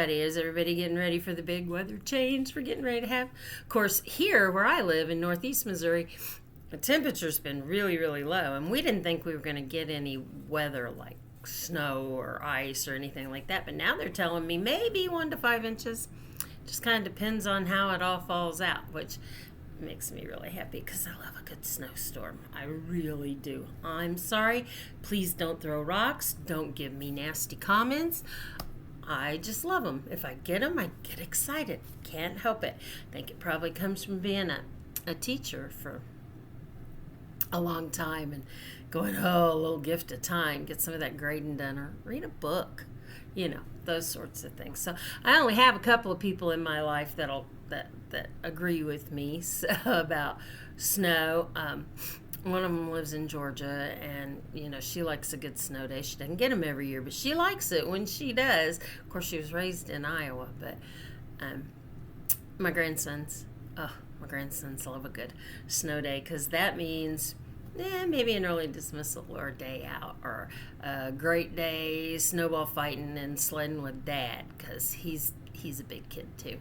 everybody? Is everybody getting ready for the big weather change we're getting ready to have? Of course, here where I live in northeast Missouri, the temperature's been really, really low, and we didn't think we were going to get any weather like snow or ice or anything like that. But now they're telling me maybe 1 to 5 inches. Just kind of depends on how it all falls out, which makes me really happy because I love a good snowstorm. I really do. I'm sorry. Please don't throw rocks. Don't give me nasty comments. I just love them. If I get them, I get excited. Can't help it. I think it probably comes from being a teacher for a long time and going, a little gift of time. Get some of that grading done or read a book. Those sorts of things. So I only have a couple of people in my life that agree with me about snow. One of them lives in Georgia, and she likes a good snow day. She doesn't get them every year, but she likes it when she does. Of course, she was raised in Iowa, but my grandsons love a good snow day because that means maybe an early dismissal or a day out or a great day snowball fighting and sledding with Dad because he's a big kid too.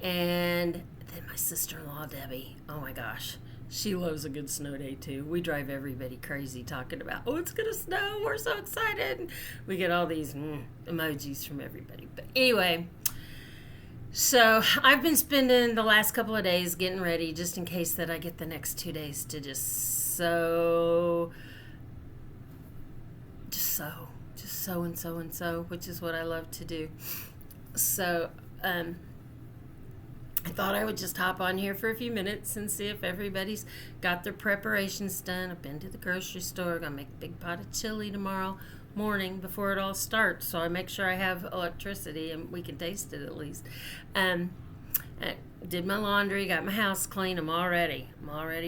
And then my sister-in-law Debbie, oh my gosh, she loves a good snow day too. We drive everybody crazy talking about, it's gonna snow, we're so excited. We get all these emojis from everybody. But anyway, so I've been spending the last couple of days getting ready just in case that I get the next 2 days to just sew, which is what I love to do. So I thought I would just hop on here for a few minutes and see if everybody's got their preparations done. I've been to the grocery store. Gonna make a big pot of chili tomorrow morning before it all starts, so I make sure I have electricity and we can taste it at least. I did my laundry, got my house clean. I'm all ready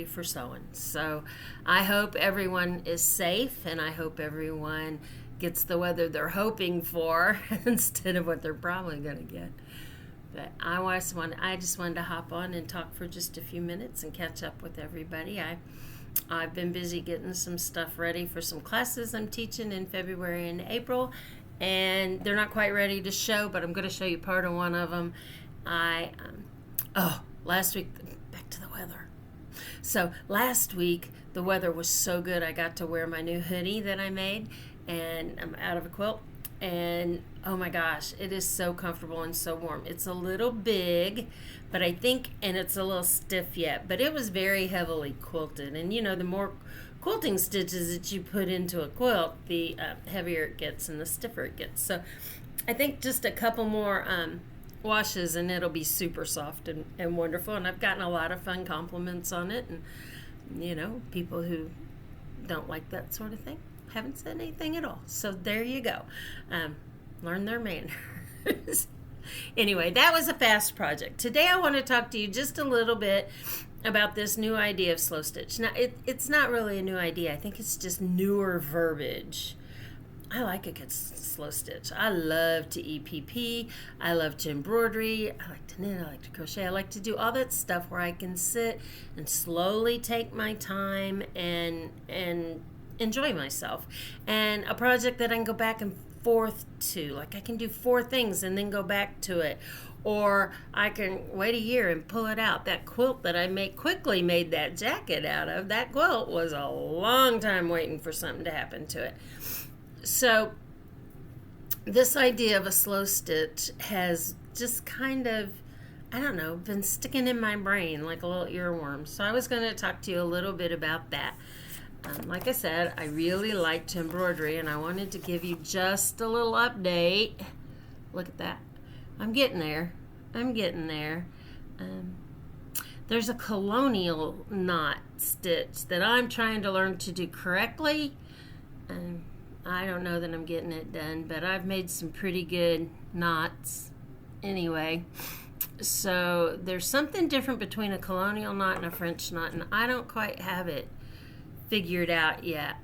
for sewing. So I hope everyone is safe, and I hope everyone gets the weather they're hoping for instead of what they're probably going to get. But I just wanted to hop on and talk for just a few minutes and catch up with everybody. I've been busy getting some stuff ready for some classes I'm teaching in February and April, and they're not quite ready to show, but I'm going to show you part of one of them. Last week, back to the weather. So last week, the weather was so good, I got to wear my new hoodie that I made, and I'm out of a quilt, and oh my gosh, it is so comfortable and so warm. It's a little big, but and it's a little stiff yet, but it was very heavily quilted, and the more quilting stitches that you put into a quilt, the heavier it gets and the stiffer it gets. So I think just a couple more washes and it'll be super soft and wonderful, and I've gotten a lot of fun compliments on it, and people who don't like that sort of thing haven't said anything at all. So there you go. Learn their manners. Anyway, that was a fast project. Today I want to talk to you just a little bit about this new idea of slow stitch. Now, it's not really a new idea. I think it's just newer verbiage. I like a good slow stitch. I love to EPP. I love to embroidery. I like to knit. I like to crochet. I like to do all that stuff where I can sit and slowly take my time and enjoy myself. And a project that I can go back and forth to. Like I can do 4 things and then go back to it. Or I can wait a year and pull it out. That quilt that I quickly made that jacket out of, that quilt was a long time waiting for something to happen to it. So this idea of a slow stitch has just kind of, been sticking in my brain like a little earworm. So I was going to talk to you a little bit about that. Like I said, I really like to embroidery, and I wanted to give you just a little update. Look at that. I'm getting there. There's a colonial knot stitch that I'm trying to learn to do correctly. I don't know that I'm getting it done, but I've made some pretty good knots anyway. So there's something different between a colonial knot and a French knot, and I don't quite have it figured out yet.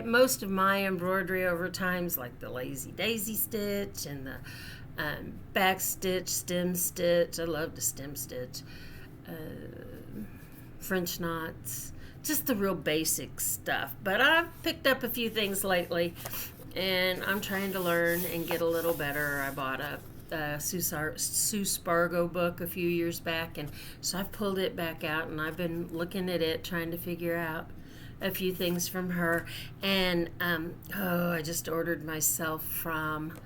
Most of my embroidery over time's like the lazy daisy stitch and the back stitch, stem stitch. I love to stem stitch. French knots, just the real basic stuff. But I've picked up a few things lately, and I'm trying to learn and get a little better. I bought a Sue Spargo book a few years back, and so I've pulled it back out, and I've been looking at it, trying to figure out a few things from her. And I just ordered myself from,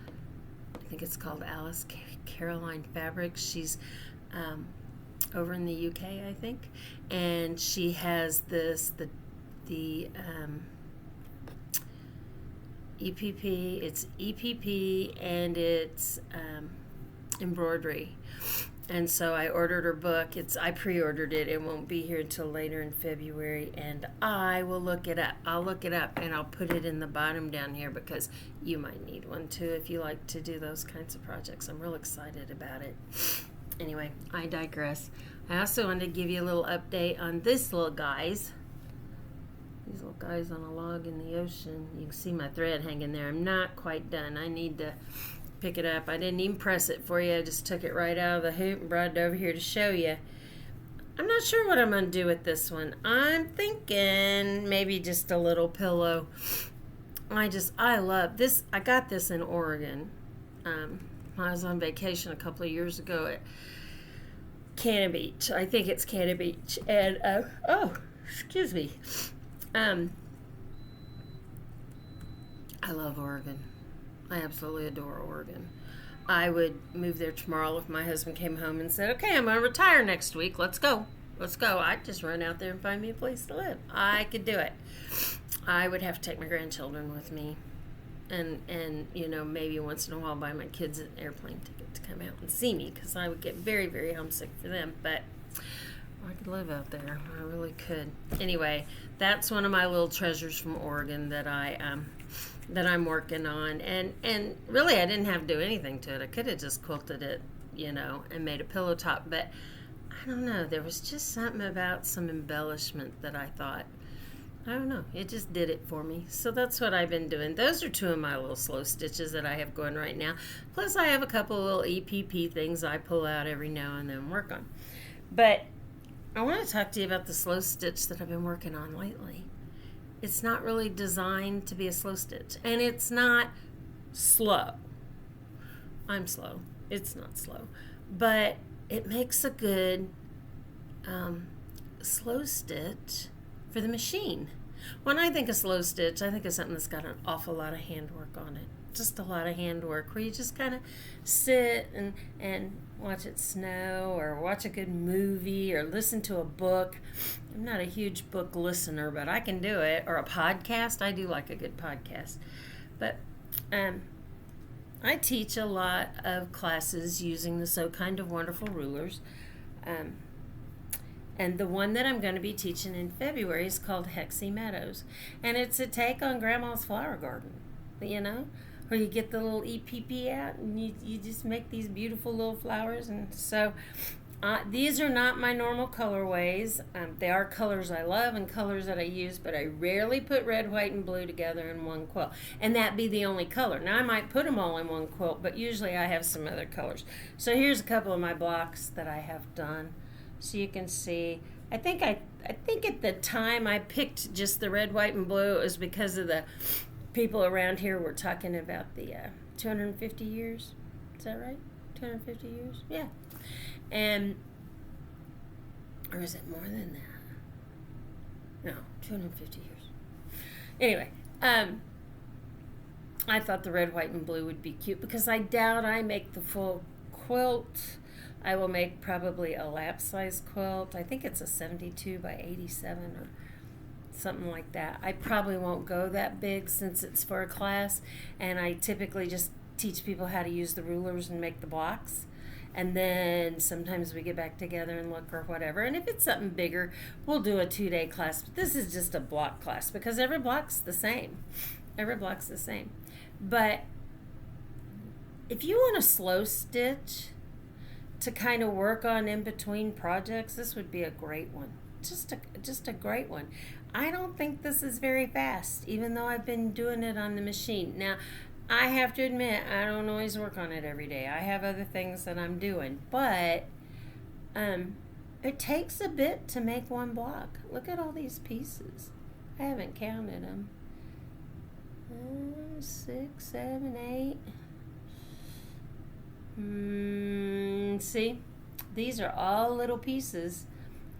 I think it's called Alice Caroline Fabrics. She's over in the UK, I think, and she has the EPP. It's EPP and it's embroidery. And so I ordered her book. I pre-ordered it. It won't be here until later in February, and I will look it up. I'll look it up and I'll put it in the bottom down here because you might need one too if you like to do those kinds of projects. I'm real excited about it. Anyway, I digress. I also wanted to give you a little update on these little guys on a log in the ocean. You can see my thread hanging there. I'm not quite done. I need to pick it up. I didn't even press it for you. I just took it right out of the hoop and brought it over here to show you. I'm not sure what I'm going to do with this one. I'm thinking maybe just a little pillow. I love this. I got this in Oregon. I was on vacation a couple of years ago at Cannon Beach. I think it's Cannon Beach. And, excuse me. I love Oregon. I absolutely adore Oregon. I would move there tomorrow if my husband came home and said, okay, I'm going to retire next week. Let's go. I'd just run out there and find me a place to live. I could do it. I would have to take my grandchildren with me. And maybe once in a while buy my kids an airplane ticket to come out and see me because I would get very, very homesick for them. But I could live out there. I really could. Anyway, that's one of my little treasures from Oregon that I'm working on. And really, I didn't have to do anything to it. I could have just quilted it, and made a pillow top. But I don't know. There was just something about some embellishment that I thought, I don't know. It just did it for me. So that's what I've been doing. Those are two of my little slow stitches that I have going right now. Plus, I have a couple of little EPP things I pull out every now and then work on. But I want to talk to you about the slow stitch that I've been working on lately. It's not really designed to be a slow stitch. And it's not slow. I'm slow. It's not slow. But it makes a good slow stitch for the machine. When I think of slow stitch, I think of something that's got an awful lot of handwork on it. Just a lot of handwork where you just kind of sit and watch it snow or watch a good movie or listen to a book. I'm not a huge book listener, but I can do it. Or a podcast. I do like a good podcast. But I teach a lot of classes using the So Kind of Wonderful rulers. And the one that I'm going to be teaching in February is called Hexie Meadows. And it's a take on Grandma's flower garden, where you get the little EPP out and you just make these beautiful little flowers. And so these are not my normal colorways. They are colors I love and colors that I use, but I rarely put red, white, and blue together in one quilt. And that be the only color. Now, I might put them all in one quilt, but usually I have some other colors. So here's a couple of my blocks that I have done. So you can see, I think at the time I picked just the red, white, and blue, it was because of the people around here were talking about the 250 years. Is that right? 250 years? Yeah. Or is it more than that? No, 250 years. Anyway, I thought the red, white, and blue would be cute because I doubt I make the full quilt. I will make probably a lap size quilt. I think it's a 72 by 87 or something like that. I probably won't go that big since it's for a class, and I typically just teach people how to use the rulers and make the blocks. And then sometimes we get back together and look or whatever. And if it's something bigger, we'll do a 2-day class. But this is just a block class because every block's the same. Every block's the same. But if you want a slow stitch to kind of work on in between projects, this would be a great one. Just a great one. I don't think this is very fast, even though I've been doing it on the machine. Now, I have to admit, I don't always work on it every day. I have other things that I'm doing, but it takes a bit to make one block. Look at all these pieces. I haven't counted them. 6, 7, 8. See, these are all little pieces.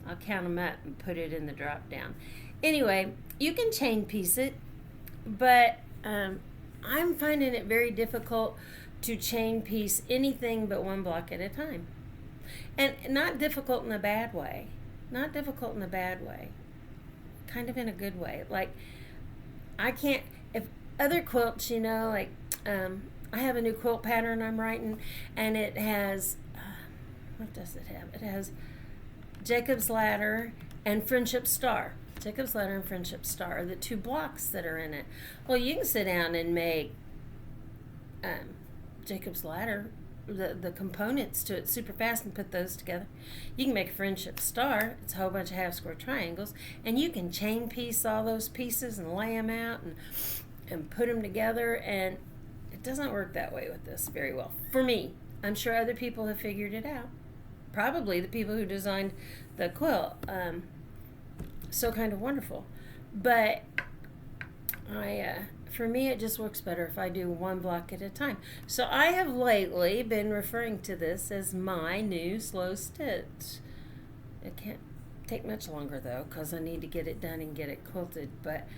I'll count them up and put it in the drop down. Anyway, you can chain piece it, but I'm finding it very difficult to chain piece anything but one block at a time. And not difficult in a bad way. Not difficult in a bad way. Kind of in a good way. Like, I can't, if other quilts, like, I have a new quilt pattern I'm writing, and it has, what does it have? It has Jacob's Ladder and Friendship Star. Jacob's Ladder and Friendship Star are the two blocks that are in it. Well, you can sit down and make Jacob's Ladder, the components to it, super fast and put those together. You can make a Friendship Star. It's a whole bunch of half square triangles, and you can chain piece all those pieces and lay them out and put them together, and it doesn't work that way with this very well. For me, I'm sure other people have figured it out. Probably the people who designed the quilt. So Kind of Wonderful. But for me, it just works better if I do one block at a time. So I have lately been referring to this as my new slow stitch. It can't take much longer though, because I need to get it done and get it quilted. But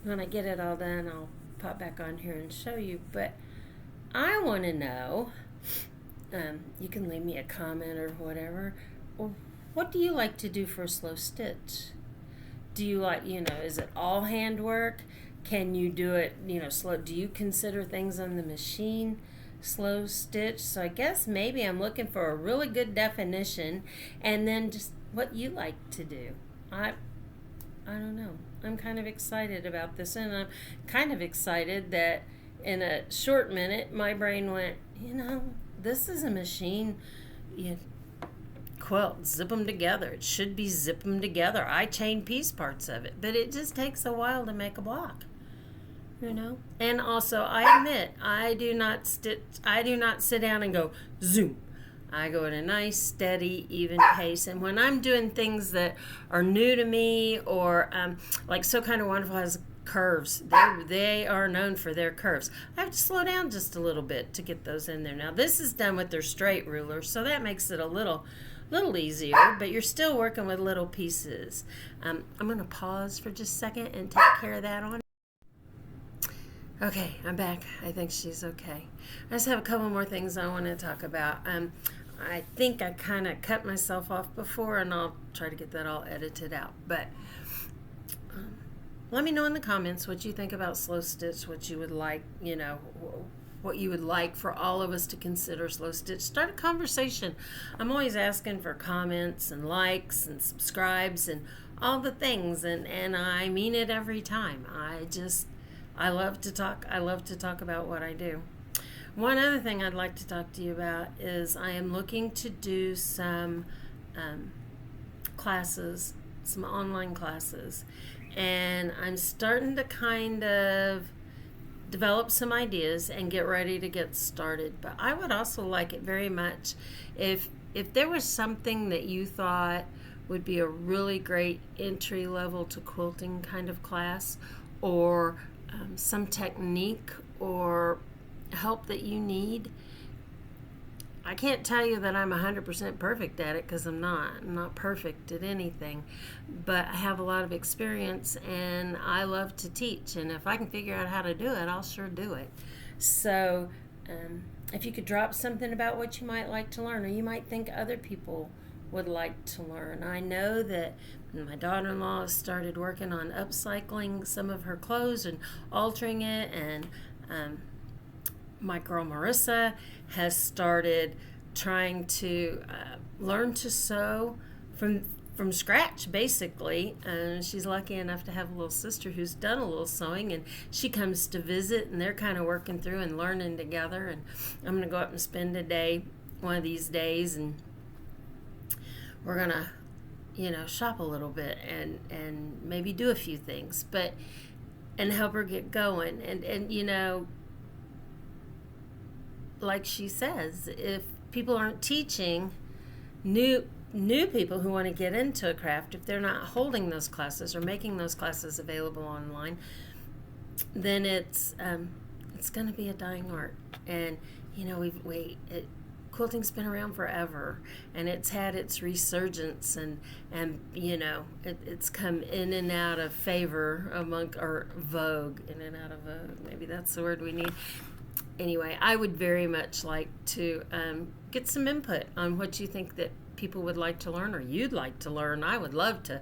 when I get it all done, I'll pop back on here and show you. But I want to know, you can leave me a comment or whatever. Well, what do you like to do for a slow stitch? Do you like, is it all handwork? Can you do it, slow? Do you consider things on the machine slow stitch? So I guess maybe I'm looking for a really good definition, and then just what you like to do. I don't know. I'm kind of excited about this, and I'm kind of excited that in a short minute my brain went, this is a machine. Quilt, zip them together. It should be zip them together. I chain piece parts of it, but it just takes a while to make a block. And also, I admit, I do not sit down and go zoom. I go at a nice, steady, even pace. And when I'm doing things that are new to me, or like So Kind of Wonderful has curves. They are known for their curves. I have to slow down just a little bit to get those in there. Now, this is done with their straight ruler, so that makes it a little easier, but you're still working with little pieces. I'm going to pause for just a second and take care of that on. Okay, I'm back. I think she's okay. I just have a couple more things I want to talk about. I think I kind of cut myself off before, and I'll try to get that all edited out. But let me know in the comments what you think about slow stitch, what you would like, what you would like for all of us to consider slow stitch. Start a conversation. I'm always asking for comments and likes and subscribes and all the things, and I mean it every time. I love to talk. I love to talk about what I do. One other thing I'd like to talk to you about is I am looking to do some classes, some online classes, and I'm starting to kind of develop some ideas and get ready to get started. But I would also like it very much if there was something that you thought would be a really great entry level to quilting kind of class, or some technique or help that you need. I can't tell you that I'm 100% perfect at it, because I'm not perfect at anything, but I have a lot of experience and I love to teach, and if I can figure out how to do it, I'll sure do it. So if you could drop something about what you might like to learn, or you might think other people would like to learn. I know that my daughter-in-law started working on upcycling some of her clothes and altering it, and my girl Marissa has started trying to learn to sew from scratch, basically. She's lucky enough to have a little sister who's done a little sewing, and she comes to visit, and they're kind of working through and learning together. And I'm going to go up and spend a day one of these days, and we're going to shop a little bit and maybe do a few things, and help her get going. And like she says, if people aren't teaching new people who want to get into a craft, if they're not holding those classes or making those classes available online, then it's going to be a dying art. And quilting's been around forever, and it's had its resurgence, and it's come in and out of favor or vogue, in and out of vogue. Maybe that's the word we need. Anyway, I would very much like to get some input on what you think that people would like to learn, or you'd like to learn. I would love to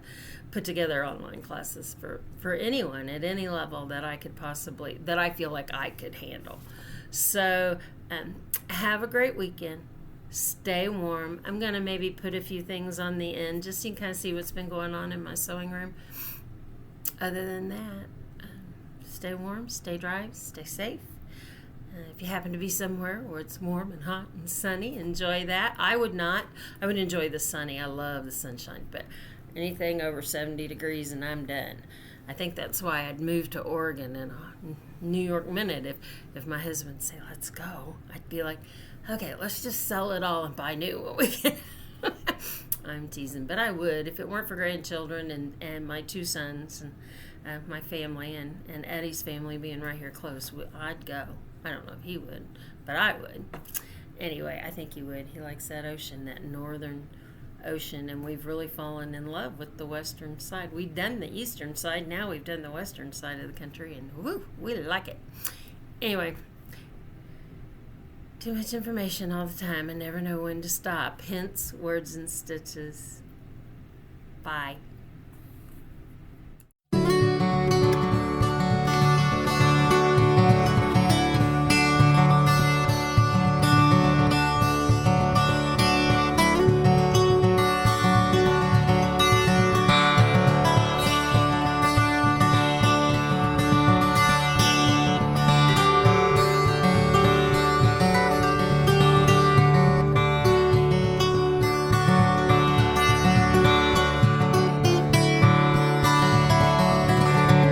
put together online classes for anyone at any level that I feel like I could handle. So have a great weekend. Stay warm. I'm going to maybe put a few things on the end just so you can kind of see what's been going on in my sewing room. Other than that, stay warm, stay dry, stay safe. If you happen to be somewhere where it's warm and hot and sunny, enjoy that. I would not. I would enjoy the sunny. I love the sunshine, but anything over 70 degrees and I'm done. I think that's why I'd move to Oregon in a New York minute. If my husband say, let's go, I'd be like, okay, let's just sell it all and buy new what we can. I'm teasing, but I would if it weren't for grandchildren and my two sons and my family and Eddie's family being right here close. I'd go. I don't know if he would, but I would. Anyway, I think he would. He likes that ocean, that northern ocean, and we've really fallen in love with the western side. We've done the eastern side, now we've done the western side of the country, and woo, we like it. Anyway, too much information all the time. I never know when to stop. Hence, words and stitches. Bye.